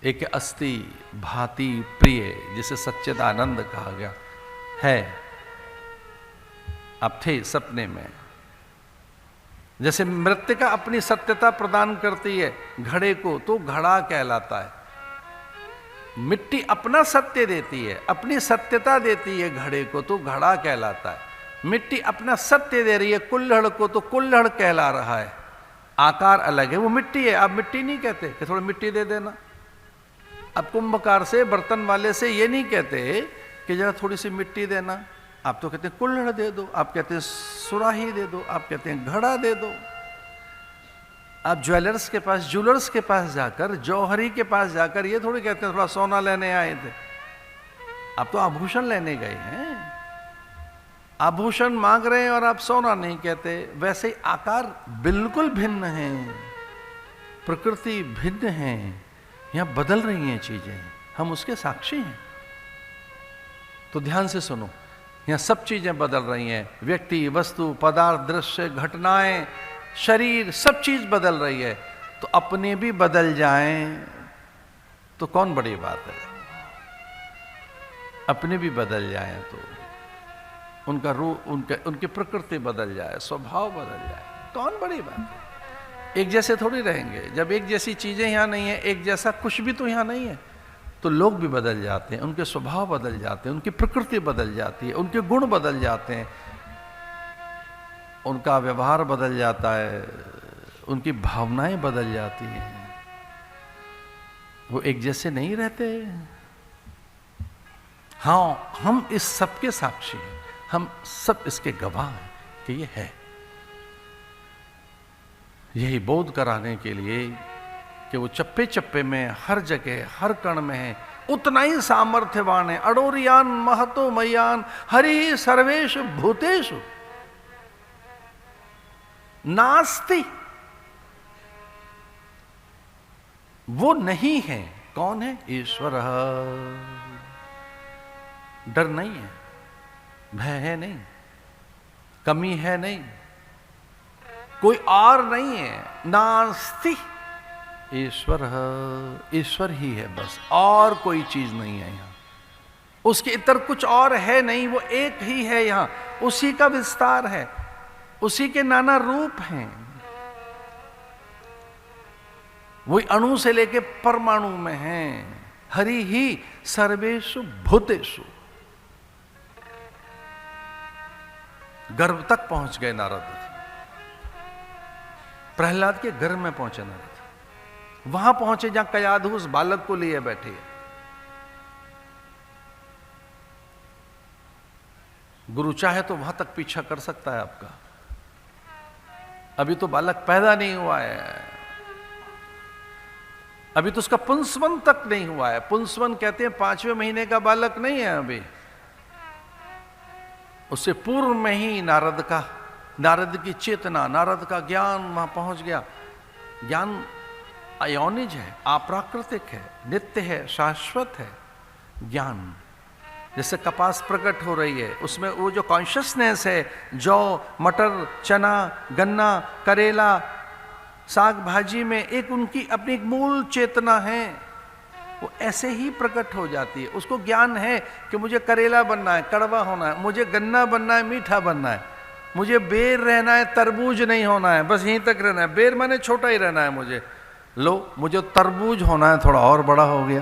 एक अस्ति भाति प्रिय, जिसे सच्चिदानंद कहा गया है। आप थे सपने में। जैसे मृत्तिका अपनी सत्यता प्रदान करती है घड़े को, तो घड़ा कहलाता है। मिट्टी अपना सत्य देती है, अपनी सत्यता देती है घड़े को, तो घड़ा कहलाता है। मिट्टी अपना सत्य दे रही है कुल्हड़ को, तो कुल्हड़ कहला रहा है। आकार अलग है, वो मिट्टी है। आप मिट्टी नहीं कहते कि थोड़ी मिट्टी दे देना। अब कुंभकार से, बर्तन वाले से ये नहीं कहते कि जरा थोड़ी सी मिट्टी देना। आप तो कहते हैं कुल्हड़ दे दो, आप कहते हैं सुराही दे दो, आप कहते हैं घड़ा दे दो। आप ज्वेलर्स के पास, ज्वेलर्स के पास जाकर, जौहरी के पास जाकर ये थोड़ी कहते हैं थोड़ा सोना लेने आए थे। आप तो आभूषण लेने गए हैं, आभूषण मांग रहे हैं और आप सोना नहीं कहते। वैसे ही आकार बिल्कुल भिन्न है, प्रकृति भिन्न है, यहां बदल रही हैं चीजें, हम उसके साक्षी हैं। तो ध्यान से सुनो, यहां सब चीजें बदल रही हैं। व्यक्ति, वस्तु, पदार्थ, दृश्य, घटनाएं, शरीर, सब चीज बदल रही है। तो अपने भी बदल जाएं तो कौन बड़ी बात है। अपने भी बदल जाएं तो उनका रूप, उनकी प्रकृति बदल जाए, स्वभाव बदल जाए, कौन बड़ी बात है। एक जैसे थोड़ी रहेंगे। जब एक जैसी चीजें यहां नहीं है, एक जैसा कुछ भी तो यहां नहीं है, तो लोग भी बदल जाते हैं, उनके स्वभाव बदल जाते हैं, उनकी प्रकृति बदल जाती है, उनके गुण बदल जाते हैं, उनका व्यवहार बदल जाता है, उनकी भावनाएं बदल जाती हैं। वो एक जैसे नहीं रहते। हाँ, हम इस सब के साक्षी हैं, हम सब इसके गवाह हैं कि ये है। यही बोध कराने के लिए कि वो चप्पे चप्पे में, हर जगह, हर कण में है, उतना ही सामर्थ्यवान है। अडोरियान महतो मयान हरि सर्वेषु भूतेषु नास्ति। वो नहीं है। कौन है? ईश्वर। डर नहीं है, भय है नहीं, कमी है नहीं, कोई और नहीं है। नास्ति ईश्वर, ईश्वर ही है बस, और कोई चीज नहीं है यहां। उसके इतर कुछ और है नहीं, वो एक ही है यहां। उसी का विस्तार है, उसी के नाना रूप हैं। वही अणु से लेके परमाणु में हैं। हरि ही सर्वेषु भूतेषु। गर्भ तक पहुंच गए नारद। प्रहलाद के गर्भ में पहुंचे नारद। वहां पहुंचे जहां कयाधु उस बालक को लिए बैठे। गुरु चाहे तो वहां तक पीछा कर सकता है आपका। अभी तो बालक पैदा नहीं हुआ है, अभी तो उसका पुंसवन तक नहीं हुआ है। पुंसवन कहते हैं 5वें महीने का बालक नहीं है अभी। उससे पूर्व में ही नारद की चेतना, नारद का ज्ञान वहां पहुंच गया। ज्ञान अयोनिज है, अप्राकृतिक है, नित्य है, शाश्वत है। ज्ञान जैसे कपास प्रकट हो रही है, उसमें वो जो कॉन्शियसनेस है, जौ, मटर, चना, गन्ना, करेला, साग भाजी में एक उनकी अपनी एक मूल चेतना है, वो ऐसे ही प्रकट हो जाती है। उसको ज्ञान है कि मुझे करेला बनना है, कड़वा होना है, मुझे गन्ना बनना है, मीठा बनना है, मुझे बेर रहना है, तरबूज नहीं होना है, बस यहीं तक रहना है। बेर माने छोटा ही रहना है मुझे। लो, मुझे तरबूज होना है, थोड़ा और बड़ा हो गया।